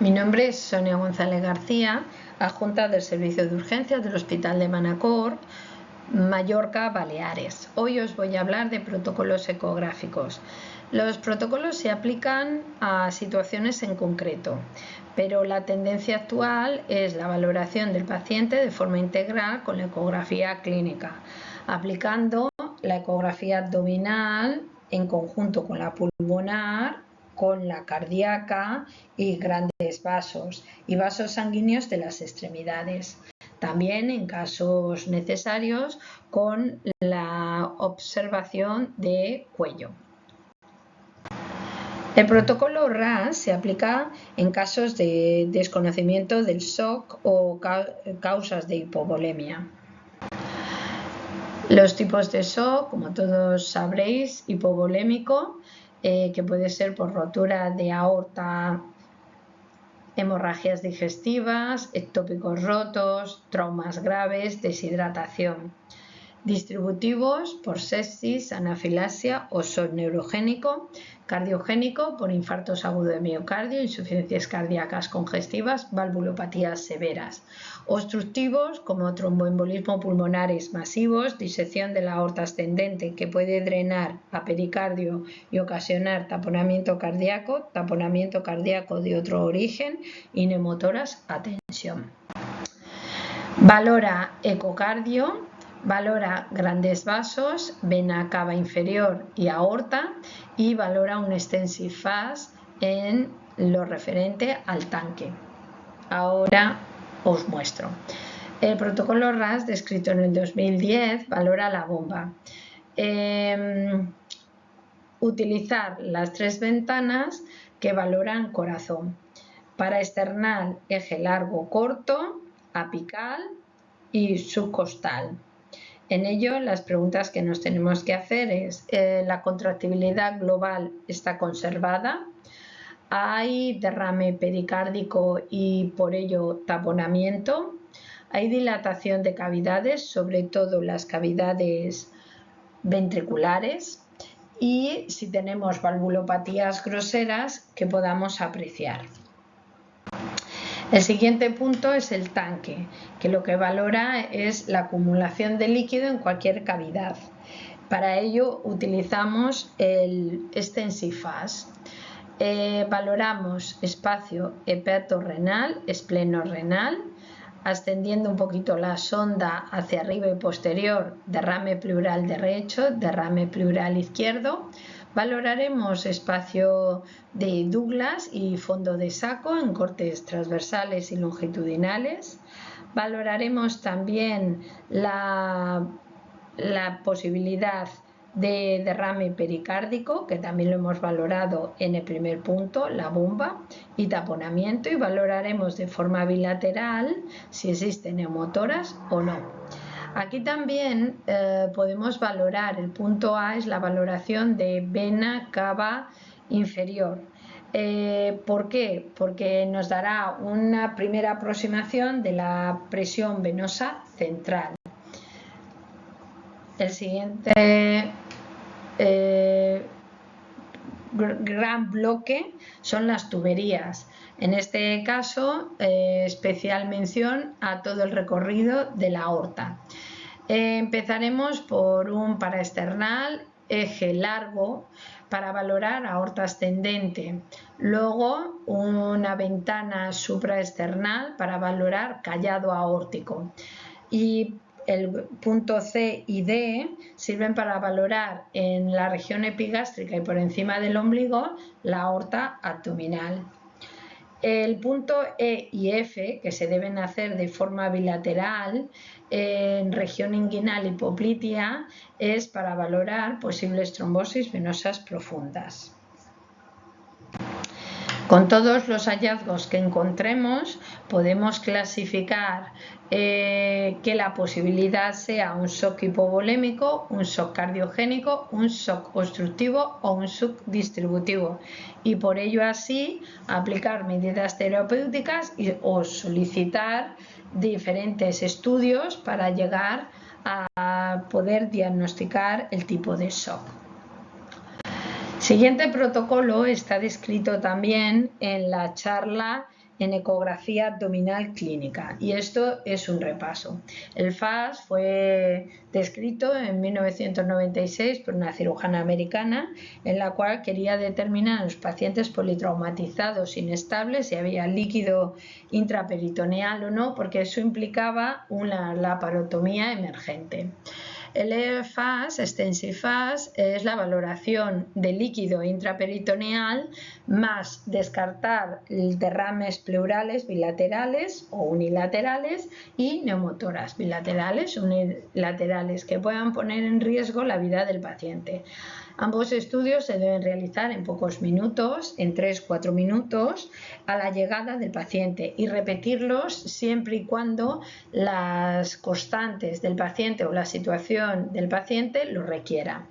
Mi nombre es Sonia González García, adjunta del Servicio de Urgencias del Hospital de Manacor, Mallorca, Baleares. Hoy os voy a hablar de protocolos ecográficos. Los protocolos se aplican a situaciones en concreto, pero la tendencia actual es la valoración del paciente de forma integral con la ecografía clínica, aplicando la ecografía abdominal en conjunto con la pulmonar, con la cardíaca y grandes vasos y vasos sanguíneos de las extremidades. También, en casos necesarios, con la observación de cuello. El protocolo RAS se aplica en casos de desconocimiento del shock o causas de hipovolemia. Los tipos de shock, como todos sabréis, hipovolémico, que puede ser por rotura de aorta, hemorragias digestivas, ectópicos rotos, traumas graves, deshidratación. Distributivos por sepsis, anafilaxia o shock neurogénico, cardiogénico por infartos agudos de miocardio, insuficiencias cardíacas congestivas, valvulopatías severas. Obstructivos como tromboembolismo pulmonares masivos, disección de la aorta ascendente que puede drenar a pericardio y ocasionar taponamiento cardíaco de otro origen y neumotoras a tensión. Valora ecocardio. Valora grandes vasos, vena cava inferior y aorta, y valora un extensive fast en lo referente al tanque. Ahora os muestro. El protocolo RAS, descrito en el 2010, valora la bomba. Utilizar las tres ventanas que valoran corazón. Paraesternal, eje largo corto, apical y subcostal. En ello, las preguntas que nos tenemos que hacer es: ¿la contractibilidad global está conservada? ¿Hay derrame pericárdico y por ello taponamiento? ¿Hay dilatación de cavidades, sobre todo las cavidades ventriculares? Y si tenemos valvulopatías groseras que podamos apreciar. El siguiente punto es el tanque, que lo que valora es la acumulación de líquido en cualquier cavidad. Para ello utilizamos el extensive fast. Valoramos espacio hepatorenal, espleno-renal, ascendiendo un poquito la sonda hacia arriba y posterior, derrame pleural derecho, derrame pleural izquierdo. Valoraremos espacio de Douglas y fondo de saco en cortes transversales y longitudinales. Valoraremos también la posibilidad de derrame pericárdico, que también lo hemos valorado en el primer punto, la bomba, y taponamiento, y valoraremos de forma bilateral si existen neumotoras o no. Aquí también podemos valorar, el punto A es la valoración de vena cava inferior. ¿Por qué? Porque nos dará una primera aproximación de la presión venosa central. El siguiente gran bloque son las tuberías. En este caso, especial mención a todo el recorrido de la aorta. Empezaremos por un paraesternal, eje largo, para valorar aorta ascendente. Luego, una ventana supraesternal para valorar callado aórtico. Y el punto C y D sirven para valorar en la región epigástrica y por encima del ombligo la aorta abdominal. El punto E y F, que se deben hacer de forma bilateral en región inguinal y poplitea, es para valorar posibles trombosis venosas profundas. Con todos los hallazgos que encontremos, podemos clasificar que la posibilidad sea un shock hipovolémico, un shock cardiogénico, un shock obstructivo o un shock distributivo, y por ello así aplicar medidas terapéuticas o solicitar diferentes estudios para llegar a poder diagnosticar el tipo de shock. Siguiente protocolo está descrito también en la charla en ecografía abdominal clínica. Y esto es un repaso. El FAS fue descrito en 1996 por una cirujana americana, en la cual quería determinar en los pacientes politraumatizados inestables si había líquido intraperitoneal o no, porque eso implicaba una laparotomía emergente. El EFAS, Extensive FAS, es la valoración de líquido intraperitoneal más descartar derrames pleurales bilaterales o unilaterales y neumotoras bilaterales o unilaterales que puedan poner en riesgo la vida del paciente. Ambos estudios se deben realizar en pocos minutos, en 3-4 minutos, a la llegada del paciente y repetirlos siempre y cuando las constantes del paciente o la situación del paciente lo requiera.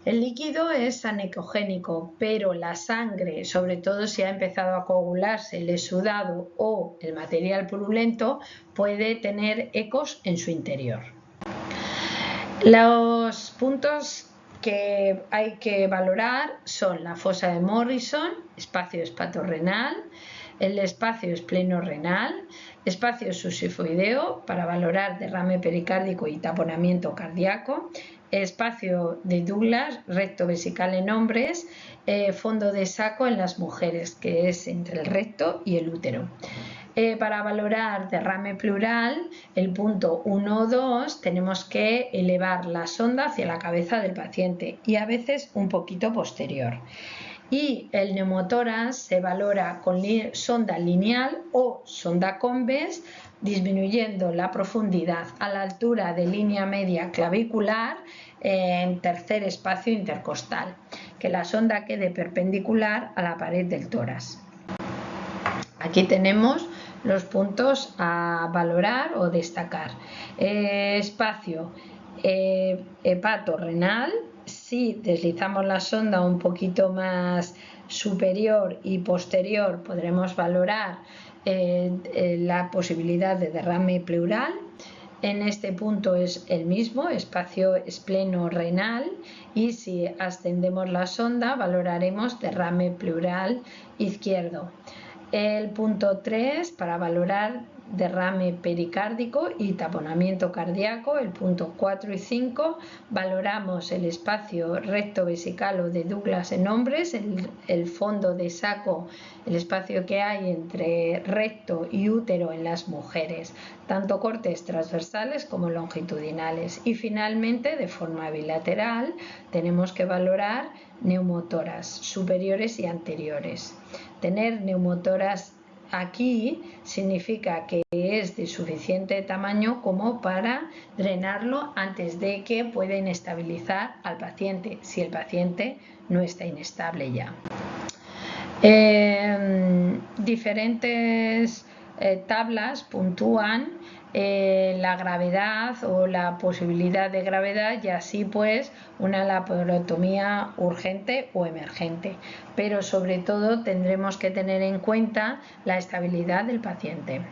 El líquido es anecogénico, pero la sangre, sobre todo si ha empezado a coagularse el exudado o el material purulento, puede tener ecos en su interior. Los puntos que hay que valorar son la fosa de Morrison, espacio hepatorenal, el espacio espleno-renal, espacio subsifoideo para valorar derrame pericárdico y taponamiento cardíaco, espacio de Douglas, recto vesical en hombres, fondo de saco en las mujeres, que es entre el recto y el útero. Para valorar derrame pleural, el punto 1 o 2, tenemos que elevar la sonda hacia la cabeza del paciente y a veces un poquito posterior. Y el neumotórax se valora con sonda lineal o sonda convex, disminuyendo la profundidad a la altura de línea media clavicular en tercer espacio intercostal, que la sonda quede perpendicular a la pared del tórax. Aquí tenemos los puntos a valorar o destacar. Espacio hepatorrenal. Si deslizamos la sonda un poquito más superior y posterior, podremos valorar la posibilidad de derrame pleural. En este punto es el mismo, espacio espleno-renal, y si ascendemos la sonda valoraremos derrame pleural izquierdo. El punto 3 para valorar derrame pericárdico y taponamiento cardíaco. El punto 4 y 5 valoramos el espacio recto vesical o de Douglas en hombres, el fondo de saco, el espacio que hay entre recto y útero en las mujeres, tanto cortes transversales como longitudinales. Y finalmente, de forma bilateral, tenemos que valorar neumotórax superiores y anteriores. Tener neumotórax aquí significa que es de suficiente tamaño como para drenarlo antes de que pueda inestabilizar al paciente, si el paciente no está inestable ya. Diferentes tablas puntúan la gravedad o la posibilidad de gravedad y así pues una laparotomía urgente o emergente, pero sobre todo tendremos que tener en cuenta la estabilidad del paciente.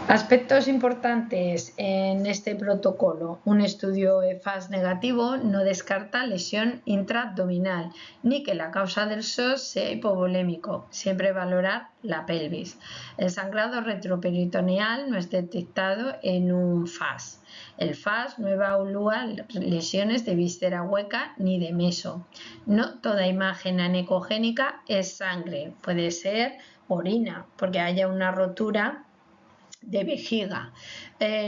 Aspectos importantes en este protocolo. Un estudio EFAS negativo no descarta lesión intraabdominal ni que la causa del SOS sea hipovolémico. Siempre valorar la pelvis. El sangrado retroperitoneal no es detectado en un FAS. El FAS no evalúa lesiones de víscera hueca ni de meso. No toda imagen anecogénica es sangre. Puede ser orina porque haya una rotura de vejiga.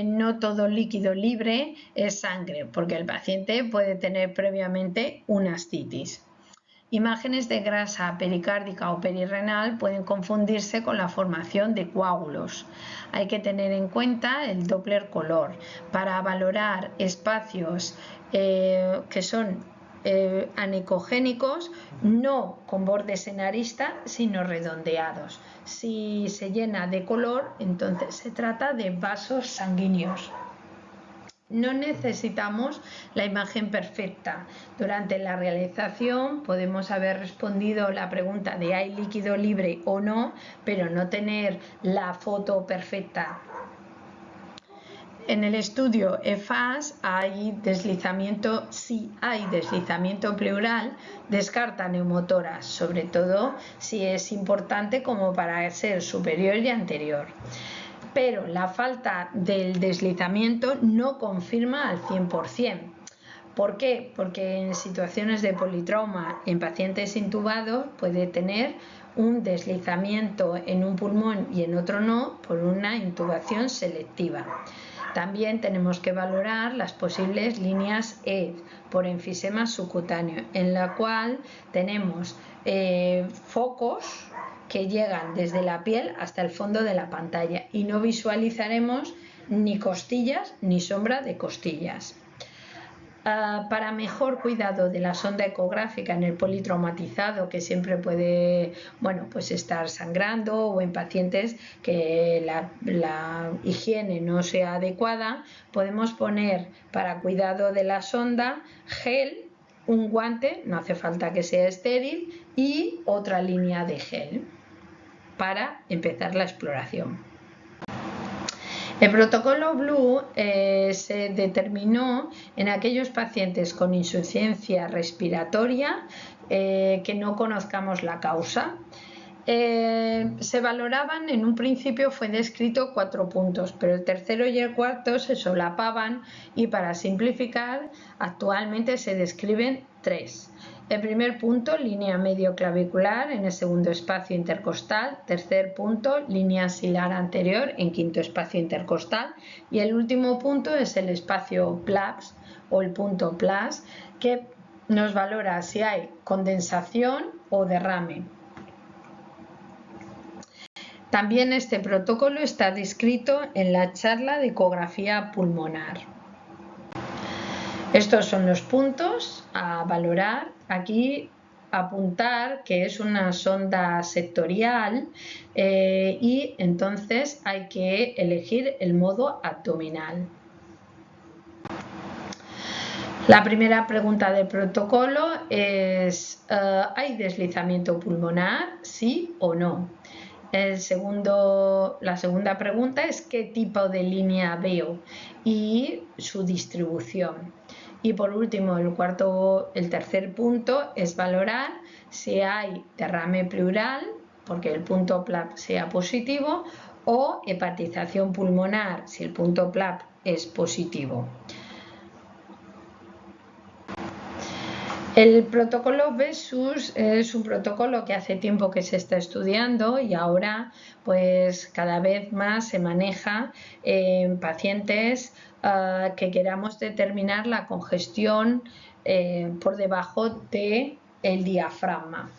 No todo líquido libre es sangre, porque el paciente puede tener previamente una ascitis. Imágenes de grasa pericárdica o perirrenal pueden confundirse con la formación de coágulos. Hay que tener en cuenta el Doppler color para valorar espacios que son anecogénicos, no con bordes en arista, sino redondeados. Si se llena de color, entonces se trata de vasos sanguíneos. No necesitamos la imagen perfecta. Durante la realización podemos haber respondido la pregunta de ¿hay líquido libre o no?, pero no tener la foto perfecta. En el estudio EFAS hay deslizamiento, si hay deslizamiento pleural, descarta neumotoras, sobre todo si es importante como para ser superior y anterior. Pero la falta del deslizamiento no confirma al 100%. ¿Por qué? Porque en situaciones de politrauma en pacientes intubados puede tener un deslizamiento en un pulmón y en otro no por una intubación selectiva. También tenemos que valorar las posibles líneas ED por enfisema subcutáneo, en la cual tenemos focos que llegan desde la piel hasta el fondo de la pantalla y no visualizaremos ni costillas ni sombra de costillas. Para mejor cuidado de la sonda ecográfica en el politraumatizado, que siempre puede pues estar sangrando, o en pacientes que la higiene no sea adecuada, podemos poner para cuidado de la sonda gel, un guante, no hace falta que sea estéril, y otra línea de gel para empezar la exploración. El protocolo Blue se determinó en aquellos pacientes con insuficiencia respiratoria que no conozcamos la causa. Se valoraban, en un principio fue descrito 4 puntos, pero el tercero y el cuarto se solapaban y, para simplificar, actualmente se describen 3. El primer punto, línea medio clavicular en el segundo espacio intercostal. Tercer punto, línea axilar anterior en quinto espacio intercostal. Y el último punto es el espacio PLAPS o el punto PLAS, que nos valora si hay condensación o derrame. También este protocolo está descrito en la charla de ecografía pulmonar. Estos son los puntos a valorar. Aquí apuntar que es una sonda sectorial y entonces hay que elegir el modo abdominal. La primera pregunta del protocolo es: ¿hay deslizamiento pulmonar? ¿Sí o no? La segunda pregunta es: ¿qué tipo de línea veo y su distribución? Y por último, el tercer punto es valorar si hay derrame pleural, porque el punto PLAP sea positivo, o hepatización pulmonar, si el punto PLAP es positivo. El protocolo VESUS es un protocolo que hace tiempo que se está estudiando y ahora pues cada vez más se maneja en pacientes que queramos determinar la congestión por debajo del diafragma.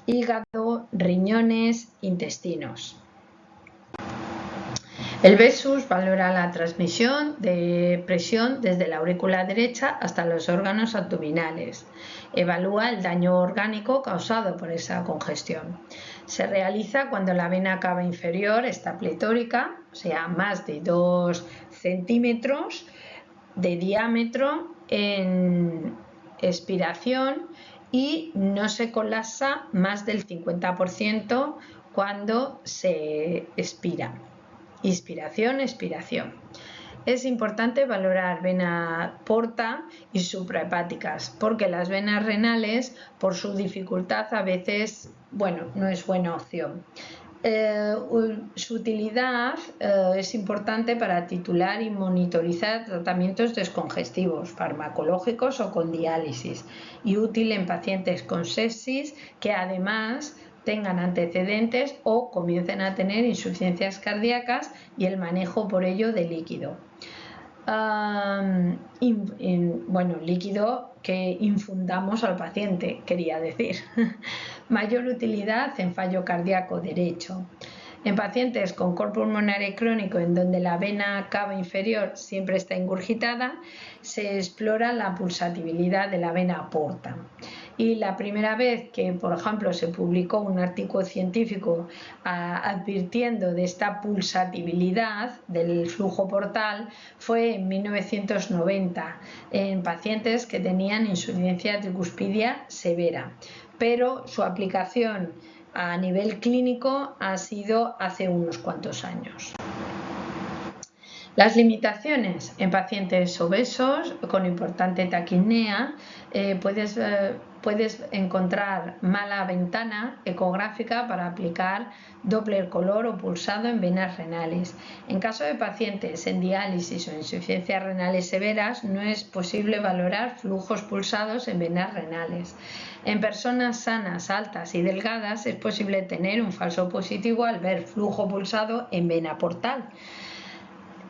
Hígado, riñones, intestinos. El VESUS valora la transmisión de presión desde la aurícula derecha hasta los órganos abdominales. Evalúa el daño orgánico causado por esa congestión. Se realiza cuando la vena cava inferior está pletórica, o sea, más de 2 centímetros de diámetro en expiración, y no se colapsa más del 50% cuando se expira. Inspiración, expiración. Es importante valorar vena porta y suprahepáticas, porque las venas renales, por su dificultad, a veces no es buena opción. Su utilidad es importante para titular y monitorizar tratamientos descongestivos, farmacológicos o con diálisis, y útil en pacientes con sepsis que además tengan antecedentes o comiencen a tener insuficiencias cardíacas y el manejo por ello de líquido. Líquido que infundamos al paciente, quería decir. Mayor utilidad en fallo cardíaco derecho. En pacientes con cor pulmonar crónico, en donde la vena cava inferior siempre está ingurgitada, se explora la pulsatibilidad de la vena porta. Y la primera vez que, por ejemplo, se publicó un artículo científico advirtiendo de esta pulsatibilidad del flujo portal fue en 1990 en pacientes que tenían insuficiencia tricuspidia severa, pero su aplicación a nivel clínico ha sido hace unos cuantos años. Las limitaciones en pacientes obesos con importante taquipnea, puedes encontrar mala ventana ecográfica para aplicar Doppler color o pulsado en venas renales. En caso de pacientes en diálisis o insuficiencias renales severas, no es posible valorar flujos pulsados en venas renales. En personas sanas, altas y delgadas es posible tener un falso positivo al ver flujo pulsado en vena portal.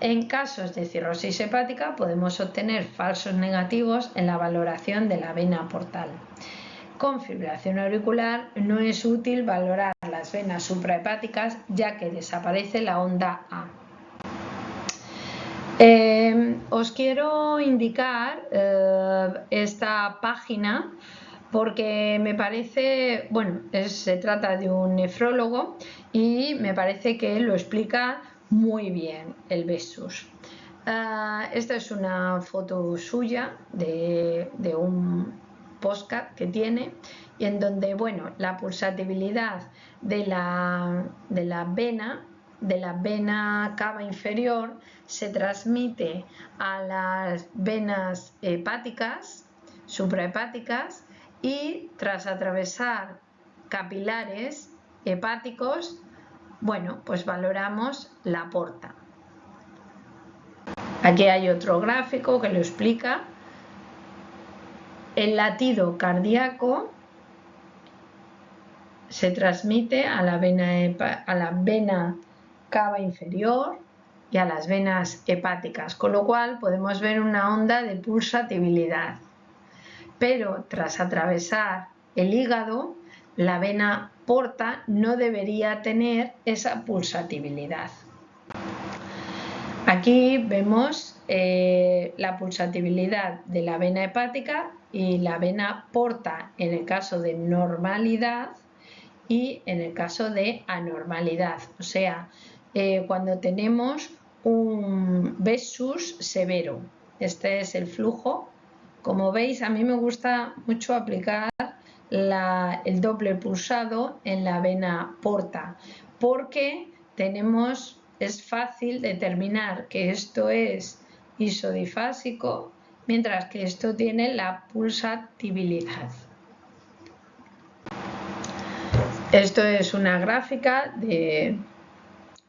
En casos de cirrosis hepática podemos obtener falsos negativos en la valoración de la vena portal. Con fibrilación auricular no es útil valorar las venas suprahepáticas ya que desaparece la onda A. Os quiero indicar esta página porque me parece, bueno, se trata de un nefrólogo y me parece que lo explica muy bien el Vessus. Esta es una foto suya de un podcast que tiene y en donde, bueno, la pulsatibilidad de la vena cava inferior se transmite a las venas hepáticas, suprahepáticas, y tras atravesar capilares hepáticos, bueno, pues valoramos la porta. Aquí hay otro gráfico que lo explica. El latido cardíaco se transmite a la vena cava inferior y a las venas hepáticas, con lo cual podemos ver una onda de pulsatibilidad. Pero tras atravesar el hígado, la vena porta no debería tener esa pulsatibilidad. Aquí vemos la pulsatibilidad de la vena hepática y la vena porta en el caso de normalidad y en el caso de anormalidad, o sea, cuando tenemos un Vessus severo. Este es el flujo. Como veis, a mí me gusta mucho aplicar el Doppler pulsado en la vena porta porque es fácil determinar que esto es isodifásico, mientras que esto tiene la pulsatibilidad. Esto es una gráfica de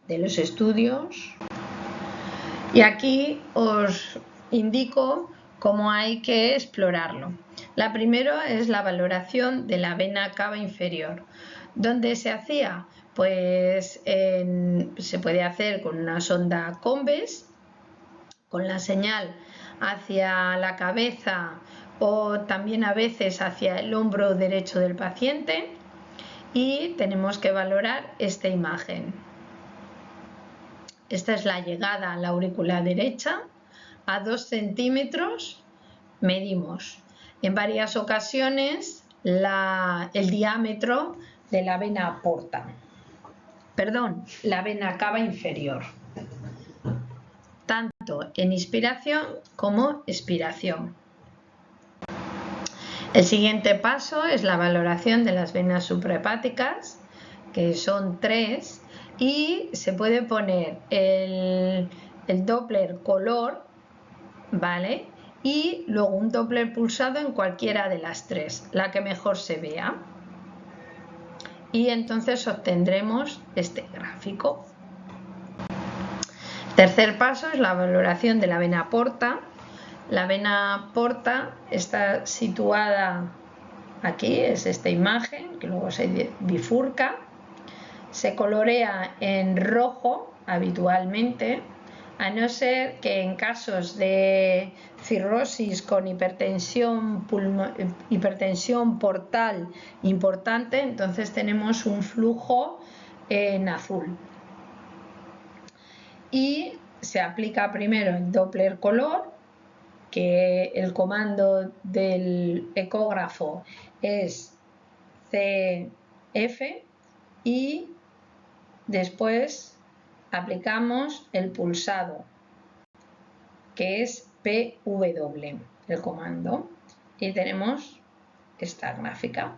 los estudios y aquí os indico cómo hay que explorarlo. La primera es la valoración de la vena cava inferior. ¿Dónde se hacía? Pues se puede hacer con una sonda Conves, con la señal hacia la cabeza o también a veces hacia el hombro derecho del paciente, y tenemos que valorar esta imagen. Esta es la llegada a la aurícula derecha. A 2 centímetros medimos en varias ocasiones el diámetro de la vena porta. Perdón, la vena cava inferior. Tanto en inspiración como expiración. El siguiente paso es la valoración de las venas suprahepáticas, que son 3, y se puede poner el Doppler color, ¿vale? Y luego un Doppler pulsado en cualquiera de las 3, la que mejor se vea. Y entonces obtendremos este gráfico. Tercer paso es la valoración de la vena porta. La vena porta está situada aquí, es esta imagen que luego se bifurca. Se colorea en rojo habitualmente, a no ser que en casos de cirrosis con hipertensión portal importante, entonces tenemos un flujo en azul. Y se aplica primero el Doppler color, que el comando del ecógrafo es CF, y después aplicamos el pulsado, que es PW, el comando, y tenemos esta gráfica.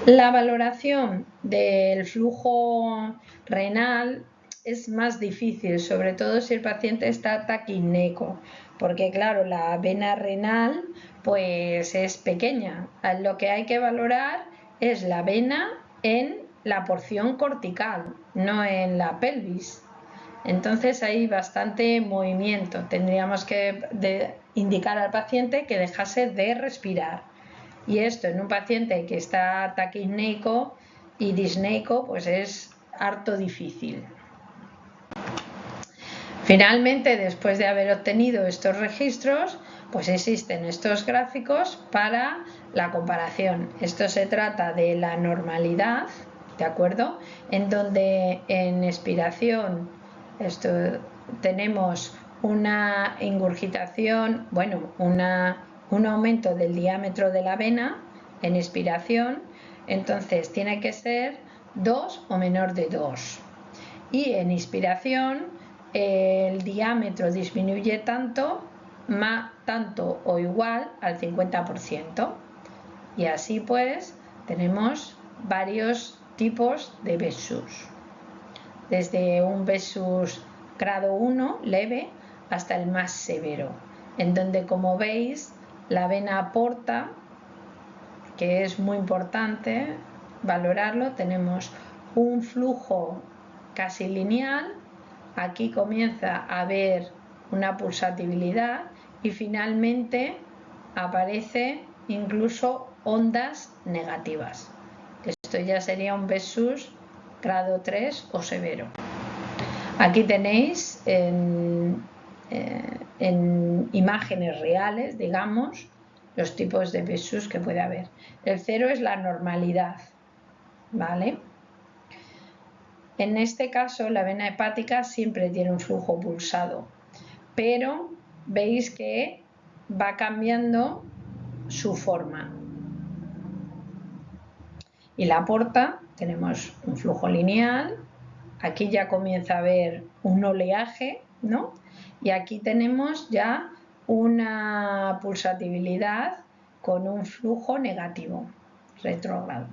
La valoración del flujo renal es más difícil, sobre todo si el paciente está taquipneico, porque claro, la vena renal pues es pequeña. Lo que hay que valorar es la vena en la porción cortical, no en la pelvis. Entonces hay bastante movimiento. Tendríamos que indicar al paciente que dejase de respirar. Y esto en un paciente que está taquipneico y disneico pues es harto difícil. Finalmente, después de haber obtenido estos registros, pues existen estos gráficos para la comparación. Esto se trata de la normalidad, ¿de acuerdo? En donde en expiración tenemos una ingurgitación, bueno, un aumento del diámetro de la vena en expiración, entonces tiene que ser 2 o menor de 2. Y en inspiración el diámetro disminuye tanto o igual al 50%. Y así pues tenemos varios tipos de Vessus. Desde un Vessus grado 1 leve hasta el más severo, en donde, como veis, la vena porta, que es muy importante valorarlo, tenemos un flujo casi lineal, aquí comienza a haber una pulsatividad y finalmente aparece incluso ondas negativas. Esto ya sería un Vessus grado 3 o severo. Aquí tenéis en imágenes reales, digamos, los tipos de Vessus que puede haber. El 0 es la normalidad, ¿vale? En este caso, la vena hepática siempre tiene un flujo pulsado, pero veis que va cambiando su forma. Y la porta, tenemos un flujo lineal, aquí ya comienza a haber un oleaje, ¿no? Y aquí tenemos ya una pulsatividad con un flujo negativo, retrógrado.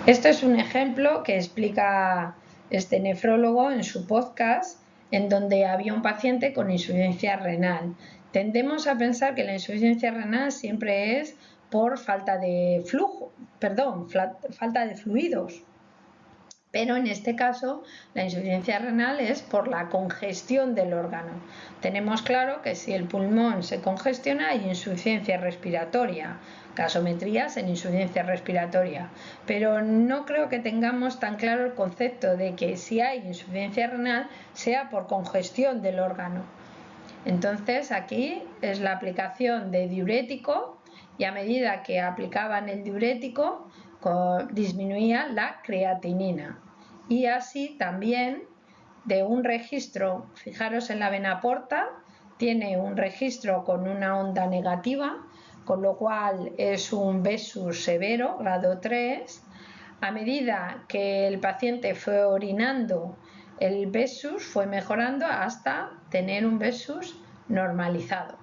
Esto es un ejemplo que explica este nefrólogo en su podcast, en donde había un paciente con insuficiencia renal. Tendemos a pensar que la insuficiencia renal siempre es por falta de fluidos. Pero en este caso la insuficiencia renal es por la congestión del órgano. Tenemos claro que si el pulmón se congestiona hay insuficiencia respiratoria, gasometrías en insuficiencia respiratoria, pero no creo que tengamos tan claro el concepto de que si hay insuficiencia renal sea por congestión del órgano. Entonces aquí es la aplicación de diurético y a medida que aplicaban el diurético disminuía la creatinina. Y así también de un registro, fijaros en la vena porta, tiene un registro con una onda negativa, con lo cual es un Vessus severo, grado 3. A medida que el paciente fue orinando, el Vessus fue mejorando hasta tener un Vessus normalizado.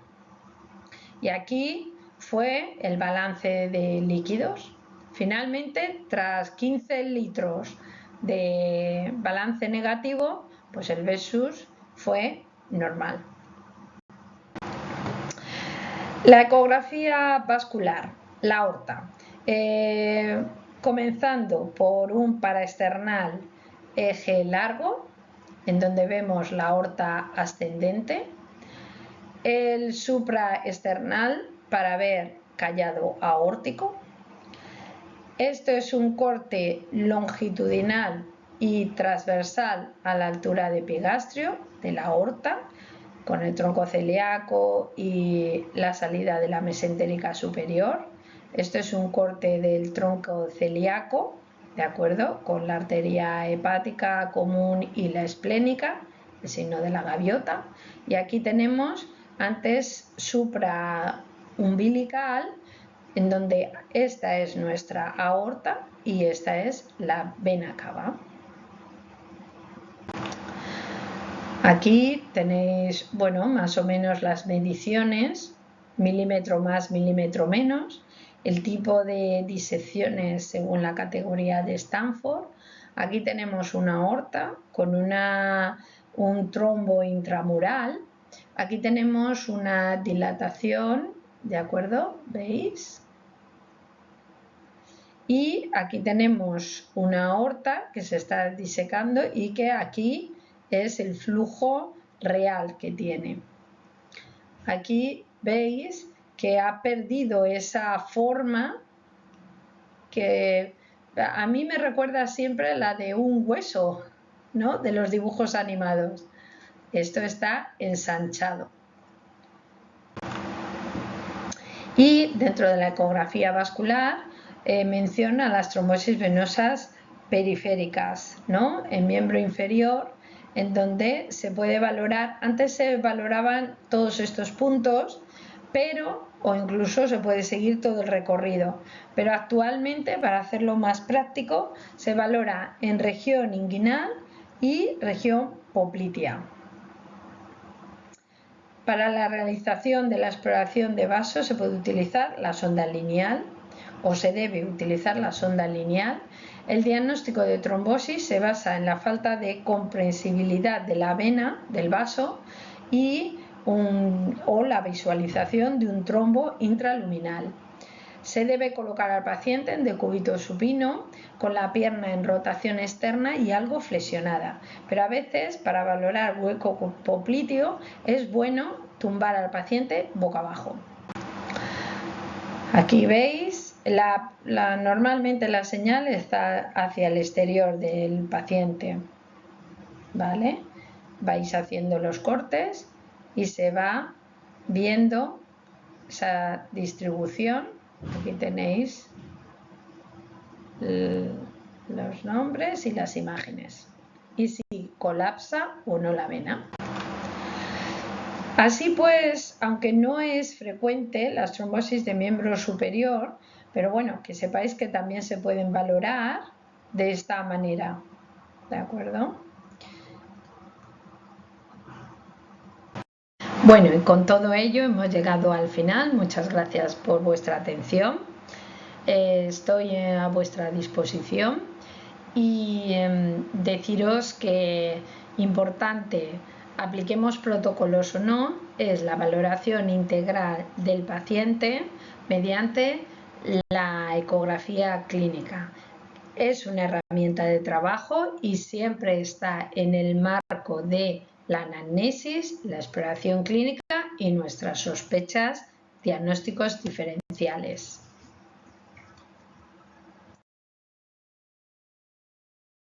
Y aquí fue el balance de líquidos. Finalmente, tras 15 litros de balance negativo, pues el Vessus fue normal. La ecografía vascular, la aorta, comenzando por un paraesternal eje largo, en donde vemos la aorta ascendente, el supraesternal para ver callado aórtico. Esto es un corte longitudinal y transversal a la altura de epigastrio de la aorta, con el tronco celíaco y la salida de la mesentérica superior. Esto es un corte del tronco celíaco, ¿de acuerdo? Con la arteria hepática común y la esplénica, el signo de la gaviota. Y aquí tenemos antes supraumbilical, en donde esta es nuestra aorta y esta es la vena cava. Aquí tenéis, bueno, más o menos las mediciones, milímetro más, milímetro menos, el tipo de disecciones según la categoría de Stanford. Aquí tenemos una aorta con un trombo intramural. Aquí tenemos una dilatación, ¿de acuerdo? ¿Veis? Y aquí tenemos una aorta que se está disecando y que aquí es el flujo real que tiene. Aquí veis que ha perdido esa forma que a mí me recuerda siempre la de un hueso, ¿no? De los dibujos animados. Esto está ensanchado. Y dentro de la ecografía vascular menciona las trombosis venosas periféricas, ¿no? En miembro inferior, en donde se puede valorar, antes se valoraban todos estos puntos, o incluso se puede seguir todo el recorrido, pero actualmente, para hacerlo más práctico, se valora en región inguinal y región poplitea. Para la realización de la exploración de vasos se puede utilizar la sonda lineal o se debe utilizar la sonda lineal. El diagnóstico de trombosis se basa en la falta de comprensibilidad de la vena del vaso o la visualización de un trombo intraluminal. Se debe colocar al paciente en decúbito supino con la pierna en rotación externa y algo flexionada, pero a veces para valorar hueco popliteo es bueno tumbar al paciente boca abajo. Aquí veis, normalmente la señal está hacia el exterior del paciente, ¿vale? Vais haciendo los cortes y se va viendo esa distribución. Aquí tenéis los nombres y las imágenes y si colapsa o no la vena. Así pues, aunque no es frecuente las trombosis de miembro superior, pero bueno, que sepáis que también se pueden valorar de esta manera, ¿de acuerdo? Bueno, y con todo ello hemos llegado al final. Muchas gracias por vuestra atención. Estoy a vuestra disposición y deciros que importante, apliquemos protocolos o no, es la valoración integral del paciente mediante la ecografía clínica. Es una herramienta de trabajo y siempre está en el marco de la anamnesis, la exploración clínica y nuestras sospechas, diagnósticos diferenciales.